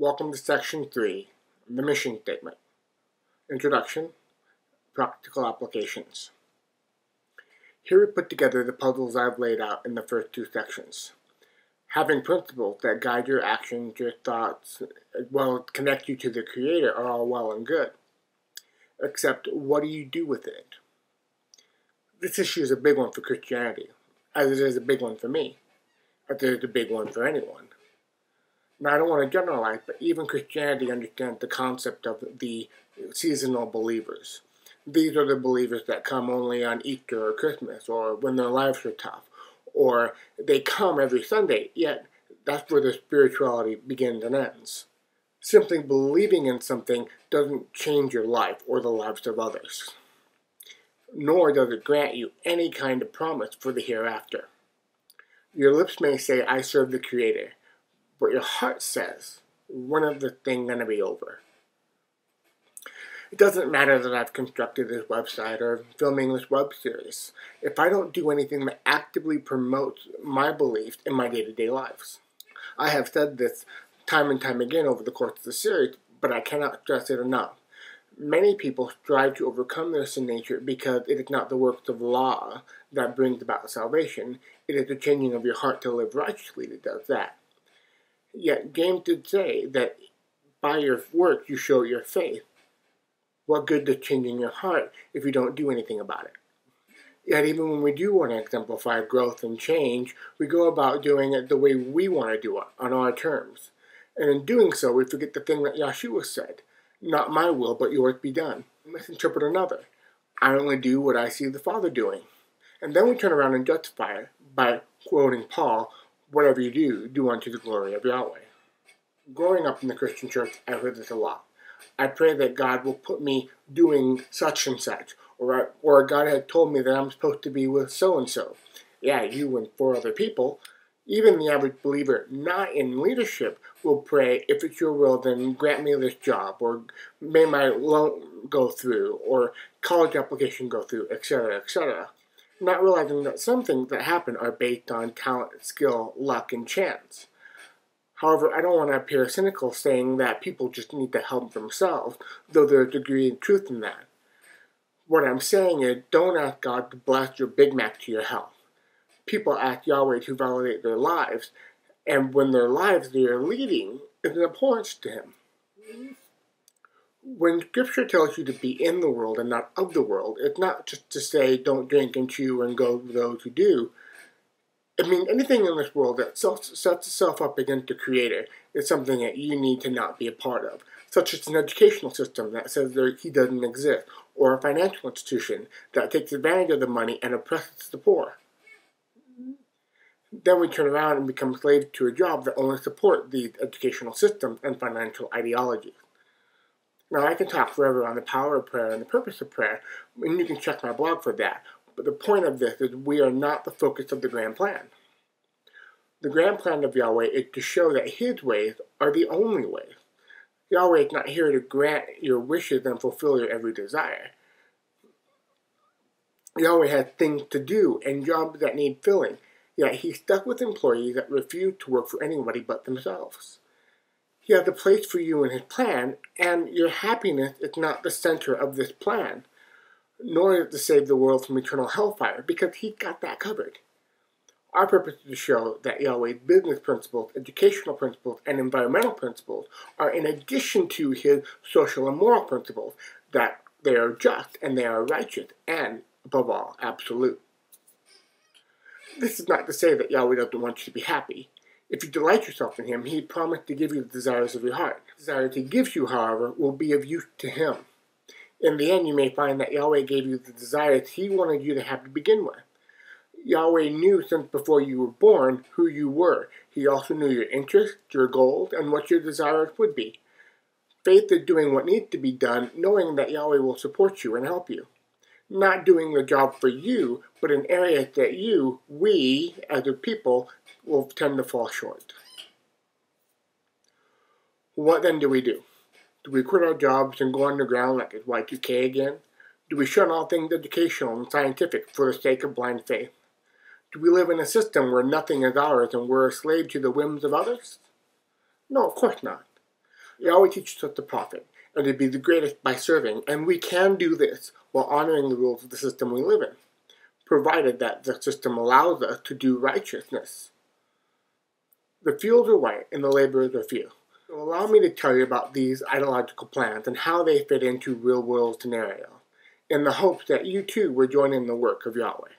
Welcome to Section 3, the Mission Statement. Introduction, Practical Applications. Here we put together the puzzles I've laid out in the first two sections. Having principles that guide your actions, your thoughts, as well as connect you to the Creator are all well and good. Except, what do you do with it? This issue is a big one for Christianity, as it is a big one for me, as it is a big one for anyone. Now, I don't want to generalize, but even Christianity understands the concept of the seasonal believers. These are the believers that come only on Easter or Christmas, or when their lives are tough, or they come every Sunday, yet that's where their spirituality begins and ends. Simply believing in something doesn't change your life or the lives of others, nor does it grant you any kind of promise for the hereafter. Your lips may say, "I serve the Creator," but your heart says, "When is this thing going to be over?" It doesn't matter that I've constructed this website or filming this web series if I don't do anything that actively promotes my beliefs in my day-to-day lives. I have said this time and time again over the course of the series, but I cannot stress it enough. Many people strive to overcome their sin nature because it is not the works of law that brings about salvation. It is the changing of your heart to live righteously that does that. Yet James did say that by your works you show your faith. What good does changing your heart if you don't do anything about it? Yet even when we do want to exemplify growth and change, we go about doing it the way we want to do it, on our terms. And in doing so, we forget the thing that Yeshua said, "Not my will, but yours be done." We misinterpret another. "I only do what I see the Father doing." And then we turn around and justify it by quoting Paul, "Whatever you do, do unto the glory of Yahweh." Growing up in the Christian church, I heard this a lot. I pray that God will put me doing such and such, or God had told me that I'm supposed to be with so-and-so. Yeah, you and 4 other people. Even the average believer not in leadership will pray, "If it's your will, then grant me this job," or "May my loan go through," or "college application go through," etc., etc. Not realizing that some things that happen are based on talent, skill, luck, and chance. However, I don't want to appear cynical saying that people just need to help themselves, though there's a degree of truth in that. What I'm saying is, don't ask God to bless your Big Mac to your health. People ask Yahweh to validate their lives, and when their lives they are leading is an abhorrence to Him. When Scripture tells you to be in the world and not of the world, it's not just to say don't drink and chew and go with those who do. It means anything in this world that sets itself up against the Creator is something that you need to not be a part of, such as an educational system that says He doesn't exist, or a financial institution that takes advantage of the money and oppresses the poor. Then we turn around and become slaves to a job that only supports these educational systems and financial ideologies. Now, I can talk forever on the power of prayer and the purpose of prayer, and you can check my blog for that. But the point of this is we are not the focus of the grand plan. The grand plan of Yahweh is to show that His ways are the only ways. Yahweh is not here to grant your wishes and fulfill your every desire. Yahweh has things to do and jobs that need filling, yet He's stuck with employees that refuse to work for anybody but themselves. He has a place for you in His plan, and your happiness is not the center of this plan, nor is it to save the world from eternal hellfire, because He's got that covered. Our purpose is to show that Yahweh's business principles, educational principles, and environmental principles are in addition to His social and moral principles, that they are just and they are righteous and, above all, absolute. This is not to say that Yahweh doesn't want you to be happy. If you delight yourself in Him, He promised to give you the desires of your heart. The desires He gives you, however, will be of use to Him. In the end, you may find that Yahweh gave you the desires He wanted you to have to begin with. Yahweh knew since before you were born who you were. He also knew your interests, your goals, and what your desires would be. Faith is doing what needs to be done, knowing that Yahweh will support you and help you. Not doing the job for you, but in areas that we, as a people, will tend to fall short. What then do we do? Do we quit our jobs and go underground like it's Y2K again? Do we shun all things educational and scientific for the sake of blind faith? Do we live in a system where nothing is ours and we're a slave to the whims of others? No, of course not. Yahweh teaches us to profit and to be the greatest by serving, and we can do this while honoring the rules of the system we live in, provided that the system allows us to do righteousness. The fields are white and the laborers are few. So allow me to tell you about these ideological plans and how they fit into real-world scenarios, in the hopes that you too will join in the work of Yahweh.